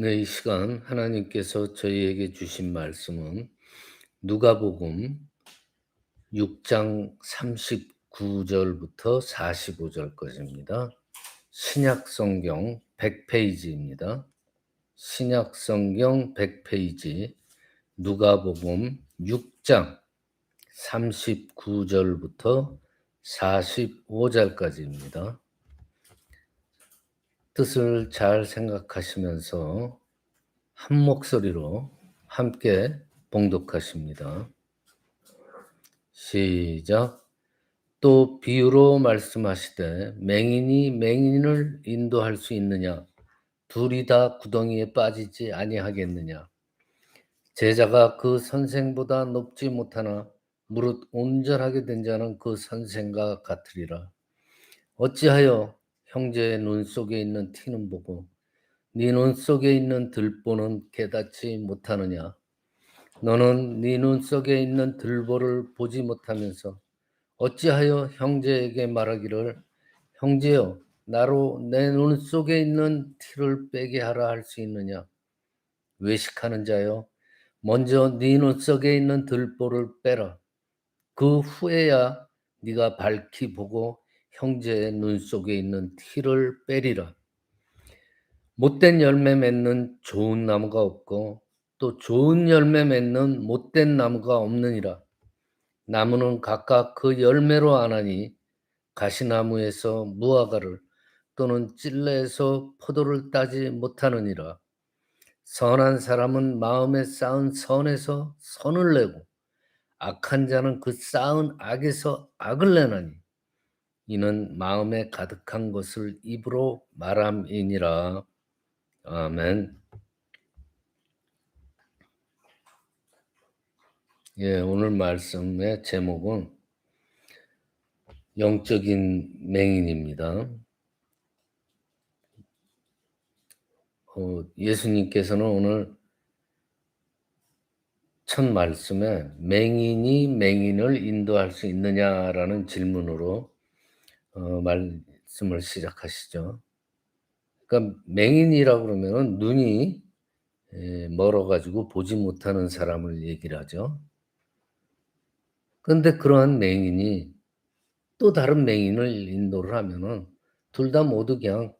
네, 이 시간 하나님께서 저희에게 주신 말씀은 누가복음 6장 39 절부터 45 절까지입니다. 신약 성경 100 페이지입니다. 신약 성경 100 페이지 누가복음 6장 39 절부터 45 절까지입니다. 뜻을 잘 생각하시면서 한 목소리로 함께 봉독하십니다. 시작. 또 비유로 말씀하시되 맹인이 맹인을 인도할 수 있느냐? 둘이 다 구덩이에 빠지지 아니하겠느냐? 제자가 그 선생보다 높지 못하나 무릇 온전하게 된 자는 그 선생과 같으리라. 어찌하여 형제의 눈 속에 있는 티는 보고 네 눈 속에 있는 들보는 깨닫지 못하느냐? 너는 네 눈 속에 있는 들보를 보지 못하면서 어찌하여 형제에게 말하기를 형제여 나로 내 눈 속에 있는 티를 빼게 하라 할 수 있느냐? 외식하는 자여 먼저 네 눈 속에 있는 들보를 빼라. 그 후에야 네가 밝히 보고 형제의 눈 속에 있는 티를 빼리라. 못된 열매 맺는 좋은 나무가 없고 또 좋은 열매 맺는 못된 나무가 없느니라. 나무는 각각 그 열매로 아나니 가시나무에서 무화과를 또는 찔레에서 포도를 따지 못하느니라. 선한 사람은 마음에 쌓은 선에서 선을 내고 악한 자는 그 쌓은 악에서 악을 내나니 이는 마음에 가득한 것을 입으로 말함이니라. 아멘. 예, 오늘 말씀의 제목은 영적인 맹인입니다. 예수님께서는 오늘 첫 말씀에 맹인이 맹인을 인도할 수 있느냐라는 질문으로 말씀을 시작하시죠. 그러니까 맹인이라고 그러면은 눈이 멀어 가지고 보지 못하는 사람을 얘기를 하죠. 그런데 그러한 맹인이 또 다른 맹인을 인도를 하면은 둘 다 모두 그냥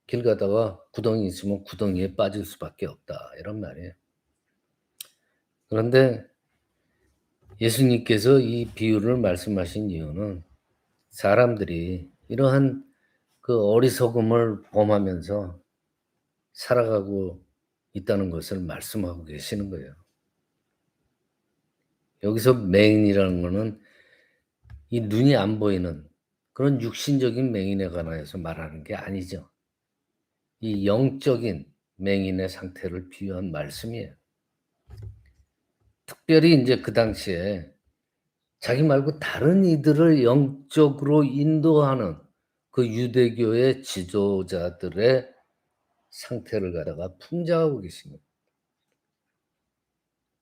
길 가다가 구덩이 있으면 구덩이에 빠질 수밖에 없다 이런 말이에요. 그런데 예수님께서 이 비유를 말씀하신 이유는 사람들이 이러한 그 어리석음을 범하면서 살아가고 있다는 것을 말씀하고 계시는 거예요. 여기서 맹인이라는 거는 이 눈이 안 보이는 그런 육신적인 맹인에 관하여서 말하는 게 아니죠. 이 영적인 맹인의 상태를 비유한 말씀이에요. 특별히 인제 그 당시에 자기 말고 다른 이들을 영적으로 인도하는 그 유대교의 지도자들의 상태를 갖다가 풍자하고 계신 거예요.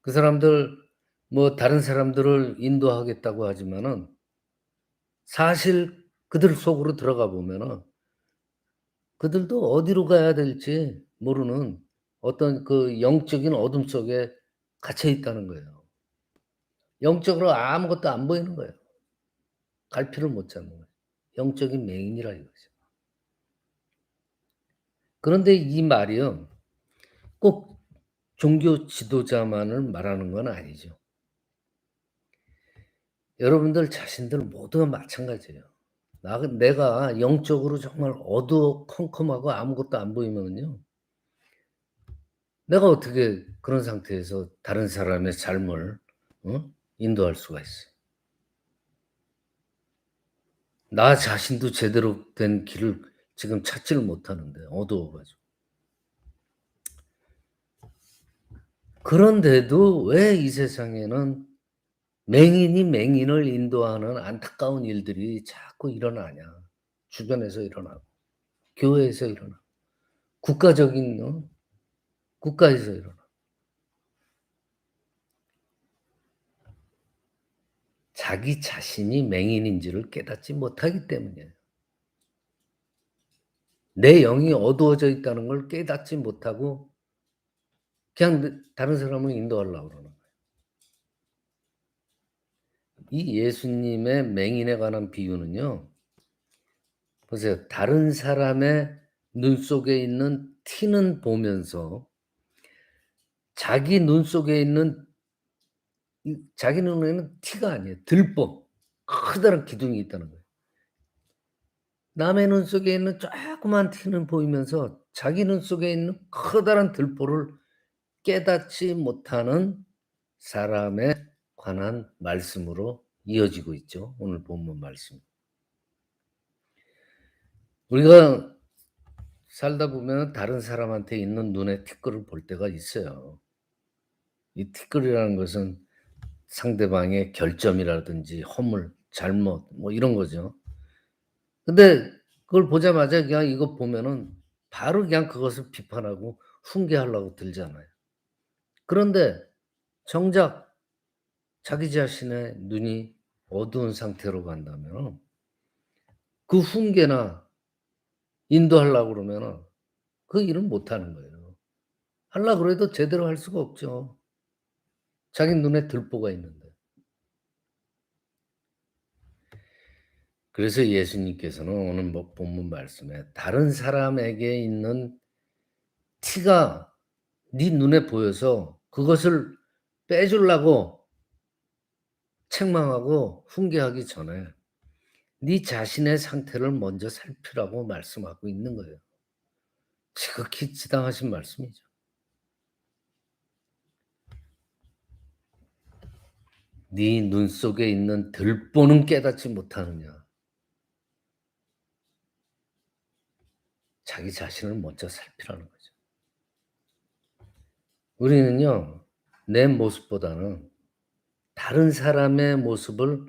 그 사람들 뭐 다른 사람들을 인도하겠다고 하지만은 사실 그들 속으로 들어가 보면은 그들도 어디로 가야 될지 모르는 어떤 그 영적인 어둠 속에 갇혀 있다는 거예요. 영적으로 아무것도 안 보이는 거예요. 갈피를 못 잡는 거예요. 영적인 맹인이라 이거죠. 그런데 이 말이요. 꼭 종교 지도자만을 말하는 건 아니죠. 여러분들 자신들 모두가 마찬가지예요. 내가 영적으로 정말 어두컴컴하고 아무것도 안 보이면요. 내가 어떻게 그런 상태에서 다른 사람의 삶을 인도할 수가 있어요. 나 자신도 제대로 된 길을 지금 찾지를 못하는데 어두워 가지고. 그런데도 왜 이 세상에는 맹인이 맹인을 인도하는 안타까운 일들이 자꾸 일어나냐. 주변에서 일어나고 교회에서 일어나고 국가적인 국가에서 일어나고. 자기 자신이 맹인인지를 깨닫지 못하기 때문이에요. 내 영이 어두워져 있다는 걸 깨닫지 못하고 그냥 다른 사람을 인도하려고 그러는 거예요. 이 예수님의 맹인에 관한 비유는요. 보세요. 다른 사람의 눈 속에 있는 티는 보면서 자기 눈 속에 있는 자기 눈에는 티가 아니에요. 들보. 커다란 기둥이 있다는 거예요. 남의 눈 속에 있는 조그만 티는 보이면서 자기 눈 속에 있는 커다란 들보를 깨닫지 못하는 사람에 관한 말씀으로 이어지고 있죠, 오늘 본문 말씀. 우리가 살다 보면 다른 사람한테 있는 눈에 티끌을 볼 때가 있어요. 이 티끌이라는 것은 상대방의 결점이라든지 허물, 잘못 뭐 이런 거죠. 근데 그걸 보자마자 그냥 이거 보면은 바로 그냥 그것을 비판하고 훈계하려고 들잖아요. 그런데 정작 자기 자신의 눈이 어두운 상태로 간다면 그 훈계나 인도하려고 그러면은 그 일은 못 하는 거예요. 하려고 그래도 제대로 할 수가 없죠. 자기 눈에 들보가 있는데. 그래서 예수님께서는 오늘 뭐 본문 말씀에 다른 사람에게 있는 티가 네 눈에 보여서 그것을 빼주려고 책망하고 훈계하기 전에 네 자신의 상태를 먼저 살피라고 말씀하고 있는 거예요. 지극히 지당하신 말씀이죠. 네 눈 속에 있는 들보는 깨닫지 못하느냐. 자기 자신을 먼저 살피라는 거죠. 우리는요, 내 모습보다는 다른 사람의 모습을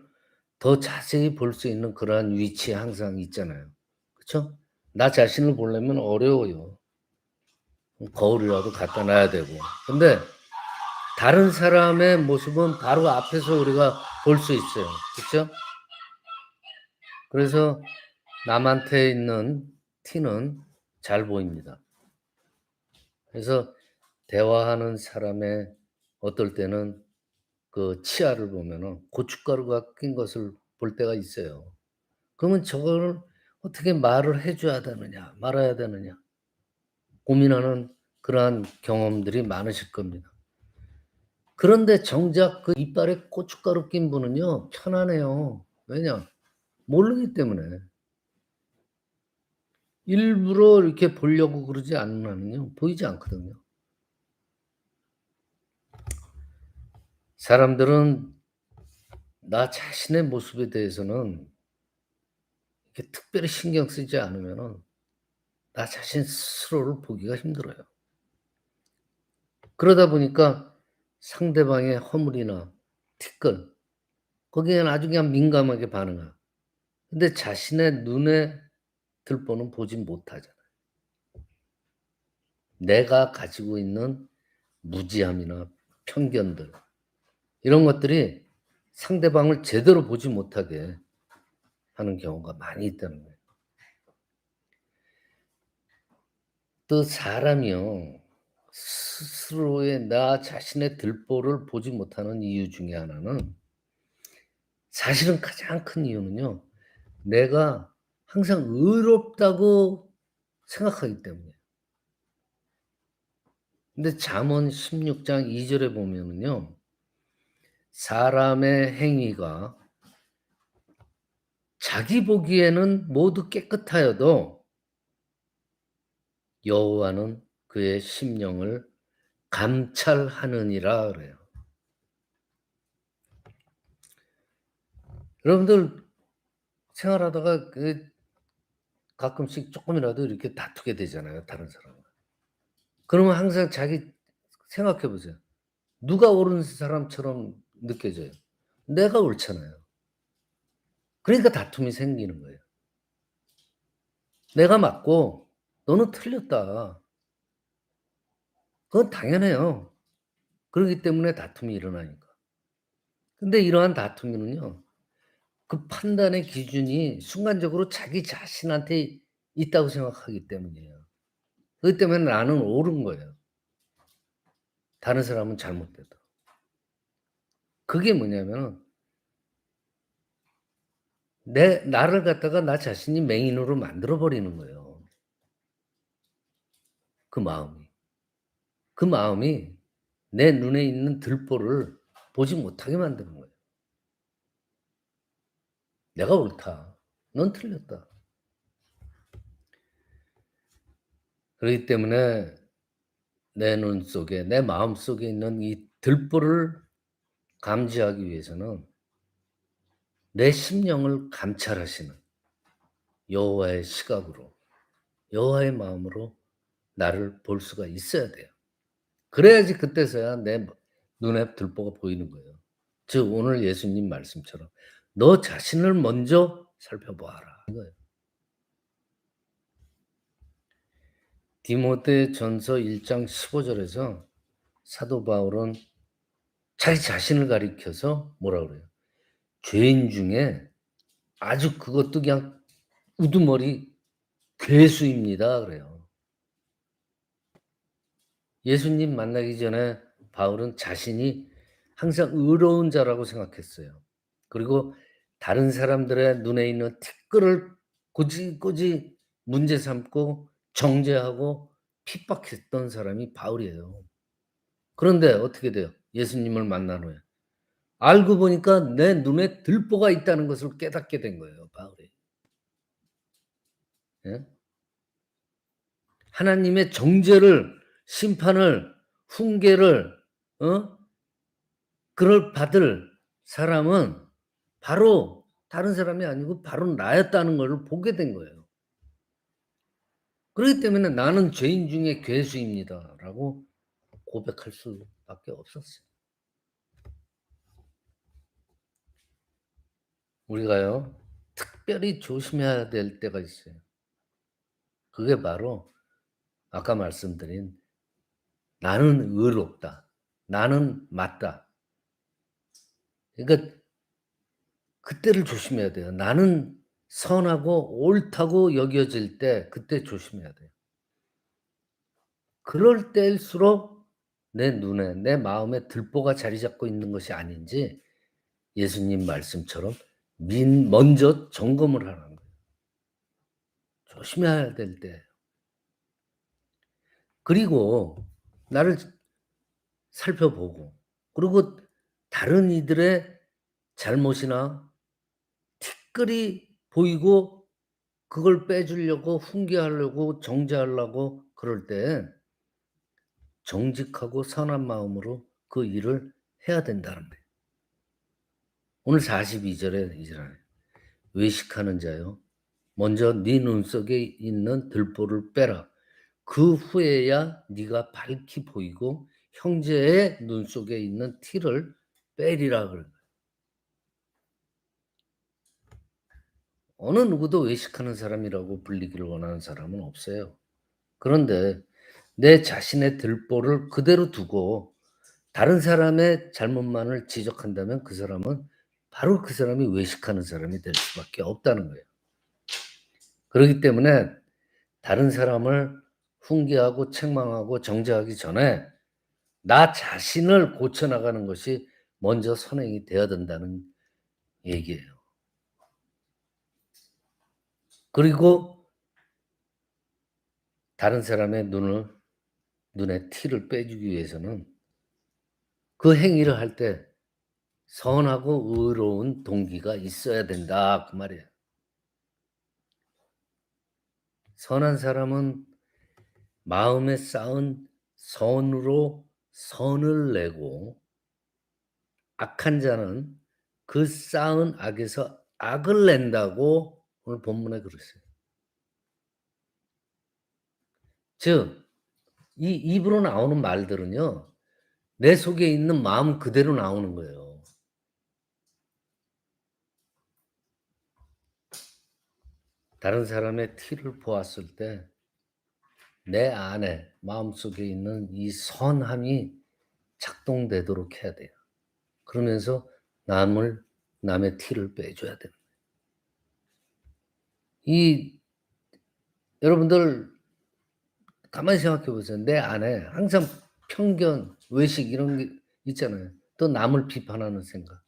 더 자세히 볼 수 있는 그러한 위치에 항상 있잖아요. 그쵸? 나 자신을 보려면 어려워요. 거울이라도 갖다 놔야 되고. 근데 다른 사람의 모습은 바로 앞에서 우리가 볼 수 있어요. 그쵸? 그래서 남한테 있는 티는 잘 보입니다. 그래서 대화하는 사람의 어떨 때는 그 치아를 보면은 고춧가루가 낀 것을 볼 때가 있어요. 그러면 저거를 어떻게 말을 해 줘야 되느냐 말아야 되느냐 고민하는 그러한 경험들이 많으실 겁니다. 그런데 정작 그 이빨에 고춧가루 낀 분은요 편안해요. 왜냐? 모르기 때문에. 일부러 이렇게 보려고 그러지 않는 한은요 보이지 않거든요. 사람들은 나 자신의 모습에 대해서는 이렇게 특별히 신경 쓰지 않으면은 나 자신 스스로를 보기가 힘들어요. 그러다 보니까 상대방의 허물이나 티끌 거기에는 아주 그냥 민감하게 반응하고 근데 자신의 눈에 들보는 보지 못하잖아요. 내가 가지고 있는 무지함이나 편견들 이런 것들이 상대방을 제대로 보지 못하게 하는 경우가 많이 있다는 거예요. 또 사람이요. 스스로의 나 자신의 들보를 보지 못하는 이유 중에 하나는 사실은 가장 큰 이유는요. 내가 항상 의롭다고 생각하기 때문이에요. 근데 잠언 16장 2 절에 보면은요. 사람의 행위가 자기 보기에는 모두 깨끗하여도 여호와는 그의 심령을 감찰하느니라 그래요. 여러분들 생활하다가 가끔씩 쪼끔이라도 이렇게 다투게 되잖아요, 다른 사람과. 그러면 항상 자기 생각해 보세요. 누가 옳은 사람처럼 느껴져요? 내가 옳잖아요. 그러니까 다툼이 생기는 거예요. 내가 맞고 너는 틀렸다. 그건 당연해요. 그러기 때문에 다툼이 일어나니까. 근데 이러한 다투면은요. 그 판단의 기준이 순간적으로 자기 자신한테 있다고 생각하기 때문이에요. 그렇기 때문에 나는 옳은 거예요. 다른 사람은 잘못돼도. 그게 뭐냐면은 나를 갖다가 나 자신이 맹인으로 만들어 버리는 거예요. 그 마음이. 그 마음이 내 눈에 있는 들보를 보지 못하게 만드는 거예요. '내가 옳다. 넌 틀렸다.' 그렇기 때문에 내 눈 속에 내 마음 속에 있는 이 들보를 감지하기 위해서는 내 심령을 감찰하시는 여호와의 시각으로 여호와의 마음으로 나를 볼 수가 있어야 돼요. 그래야지 그때서야 내 눈에 들보가 보이는 거예요. 즉 오늘 예수님 말씀처럼 "너 자신을 먼저 살펴보아라." 이거예요. 디모데전서 1장 15절에서 사도 바울은 자기 자신을 가리켜서 뭐라 그래요? "죄인 중에 아주 그것도 그냥 우두머리 괴수입니다." 그래요. 예수님 만나기 전에 바울은 자신이 항상 의로운 자라고 생각했어요. 그리고 다른 사람들의 눈에 있는 티끌을 굳이 문제 삼고 정죄하고 핍박했던 사람이 바울이에요. 그런데 어떻게 돼요? 예수님을 만난 후에. 알고 보니까 내 눈에 들보가 있다는 것을 깨닫게 된 거예요, 바울이. 예? 하나님의 정죄를 심판을 훈계를 어 그걸 받을 사람은 바로 다른 사람이 아니고 바로 나였다는 걸 보게 된 거예요. 그렇기 때문에 '나는 죄인 중에 괴수입니다.'라고 고백할 수밖에 없었어요. 우리가요 특별히 조심해야 될 때가 있어요. 그게 바로 아까 말씀드린 '나는 의롭다. 나는 맞다.' 그러니까 그때를 조심해야 돼요. 나는 선하고 옳다고 여겨질 때 그때 조심해야 돼요. 그럴 때일수록 내 눈에 내 마음에 들보가 자리 잡고 있는 것이 아닌지 예수님 말씀처럼 먼저 점검을 하라는 거예요. 조심해야 될 때. 그리고 나를 살펴보고 그리고 다른 이들의 잘못이나 티끌이 보이고 그걸 빼주려고 훈계하려고 정죄하려고 그럴 때 정직하고 선한 마음으로 그 일을 해야 된다는 거예요. 오늘 42 절에 이잖아요. "외식하는 자여 먼저 네 눈 속에 있는 들보를 빼라. 그 후에야 네가 밝히 보이고 형제의 눈 속에 있는 티를 빼리라." 그래요. 어느 누구도 외식하는 사람이라고 불리기를 원하는 사람은 없어요. 그런데 내 자신의 들보를 그대로 두고 다른 사람의 잘못만을 지적한다면 그 사람은 바로 그 사람이 외식하는 사람이 될 수밖에 없다는 거예요. 그렇기 때문에 다른 사람을 훈계하고 책망하고 정죄하기 전에 나 자신을 고쳐 나가는 것이 먼저 선행이 되어야 된다는 얘기예요. 그리고 다른 사람의 눈에 티를 빼주기 위해서는 그 행위를 할 때 선하고 의로운 동기가 있어야 된다 그 말이에요. 선한 사람은 마음에 쌓은 선으로 선을 내고 악한 자는 그 쌓은 악에서 악을 낸다고 오늘 본문에 그랬어요. 즉 이 입으로 나오는 말들은요. 내 속에 있는 마음 그대로 나오는 거예요. 다른 사람의 티를 보았을 때 내 안에 마음속에 있는 이 선함이 작동되도록 해야 돼요. 그러면서 남의 티를 빼줘야 돼요. 이 여러분들 가만히 생각해 보세요. 내 안에 항상 편견, 외식 이런 게 있잖아요. 또 남을 비판하는 생각.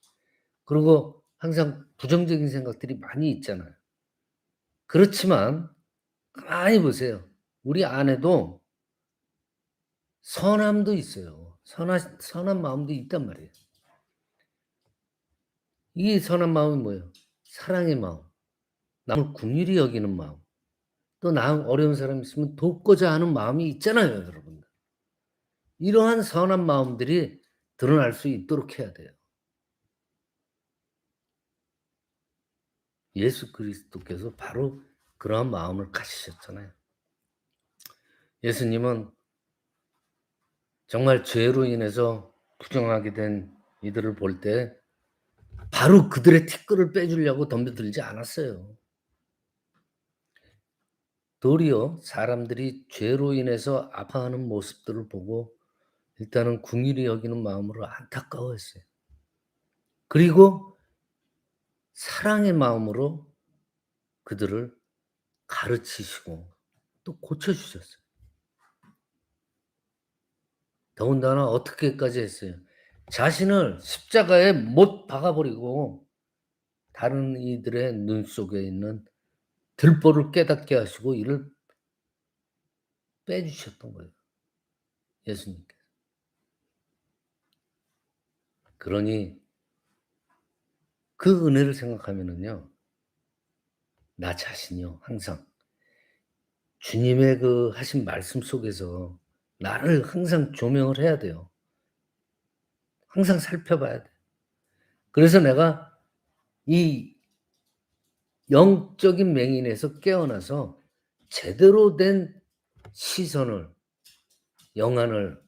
그리고 항상 부정적인 생각들이 많이 있잖아요. 그렇지만 가만히 보세요. 우리 안에도 선함도 있어요. 선한 마음도 있단 말이에요. 이 선한 마음은 뭐예요? 사랑의 마음, 남을 긍휼히 여기는 마음, 또 남 어려운 사람이 있으면 돕고자 하는 마음이 있잖아요, 여러분들. 이러한 선한 마음들이 드러날 수 있도록 해야 돼요. 예수 그리스도께서 바로 그러한 마음을 가지셨잖아요. 예수님은 정말 죄로 인해서 부정하게 된 이들을 볼 때 바로 그들의 티끌을 빼주려고 덤벼들지 않았어요. 도리어 사람들이 죄로 인해서 아파하는 모습들을 보고 일단은 긍휼히 여기는 마음으로 안타까워했어요. 그리고 사랑의 마음으로 그들을 가르치시고 또 고쳐 주셨어요. 더군다나 어떻게까지 했어요. 자신을 십자가에 못 박아 버리고 다른 이들의 눈 속에 있는 들보를 깨닫게 하시고 이를 빼주셨던 거예요, 예수님께서. 그러니 그 은혜를 생각하면은요, 나 자신이요, 항상 주님의 그 하신 말씀 속에서 나를 항상 조명을 해야 돼요. 항상 살펴봐야 돼. 그래서 내가 이 영적인 맹인에서 깨어나서 제대로 된 시선을, 영안을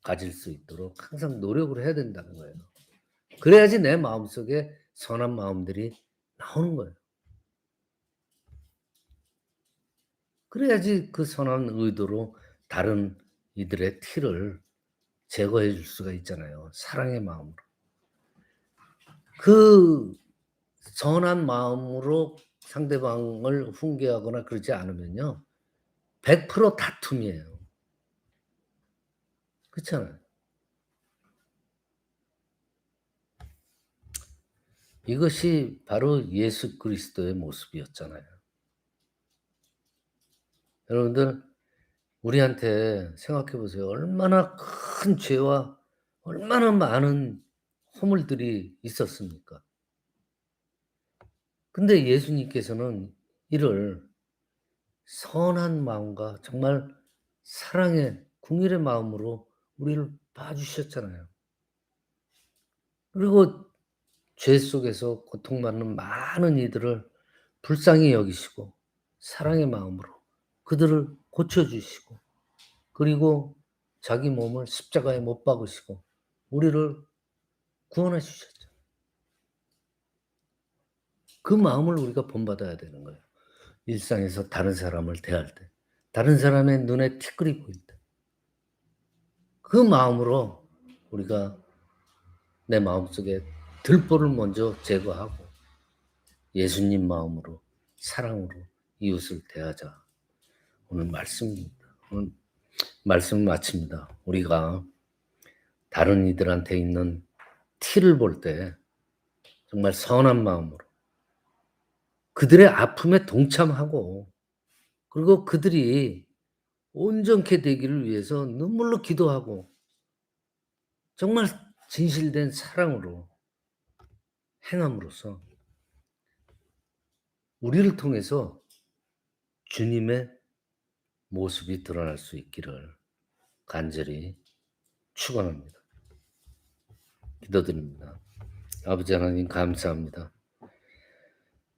가질 수 있도록 항상 노력을 해야 된다는 거예요. 그래야지 내 마음속에 선한 마음들이 나오는 거예요. 그래야지 그 선한 의도로 다른 이들의 티를 제거해 줄 수가 있잖아요, 사랑의 마음으로. 그 선한 마음으로 상대방을 훈계하거나 그러지 않으면요, 100% 다툼이에요. 그렇잖아요. 이것이 바로 예수 그리스도의 모습이었잖아요. 여러분들 우리한테 생각해 보세요. 얼마나 큰 죄와 얼마나 많은 허물들이 있었습니까? 근데 예수님께서는 이를 선한 마음과 정말 사랑의 긍휼의 마음으로 우리를 봐 주셨잖아요. 그리고 죄 속에서 고통받는 많은 이들을 불쌍히 여기시고 사랑의 마음으로 그들을 고쳐 주시고, 그리고 자기 몸을 십자가에 못 박으시고 우리를 구원해 주셨죠. 그 마음을 우리가 본받아야 되는 거예요. 일상에서 다른 사람을 대할 때, 다른 사람의 눈에 티끌이 보일 때, 그 마음으로 우리가 내 마음속에 들보를 먼저 제거하고 예수님 마음으로 사랑으로 이웃을 대하자. 오늘 말씀입니다. 오늘 말씀 마칩니다. 우리가 다른 이들한테 있는 티를 볼 때 정말 선한 마음으로 그들의 아픔에 동참하고, 그리고 그들이 온전케 되기를 위해서 눈물로 기도하고 정말 진실된 사랑으로 행함으로써 우리를 통해서 주님의 모습이 드러날 수 있기를 간절히 축원합니다. 기도드립니다. 아버지 하나님 감사합니다.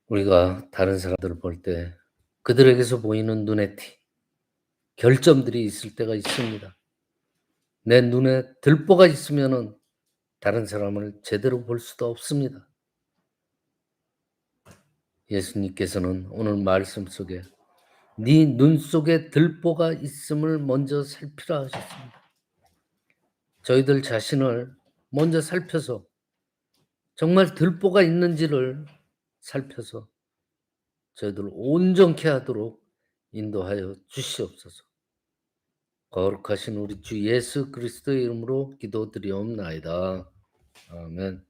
우리가 다른 사람들을 볼 때 그들에게서 보이는 눈의 티, 결점들이 있을 때가 있습니다. 내 눈에 들보가 있으면은 다른 사람을 제대로 볼 수도 없습니다. 예수님께서는 오늘 말씀 속에 네 눈 속에 들보가 있음을 먼저 살피라 하셨습니다. 저희들 자신을 먼저 살펴서 정말 들보가 있는지를 살펴서 저희들을 온전케 하도록 인도하여 주시옵소서. 거룩하신 우리 주 예수 그리스도의 이름으로 기도드리옵나이다. 아멘.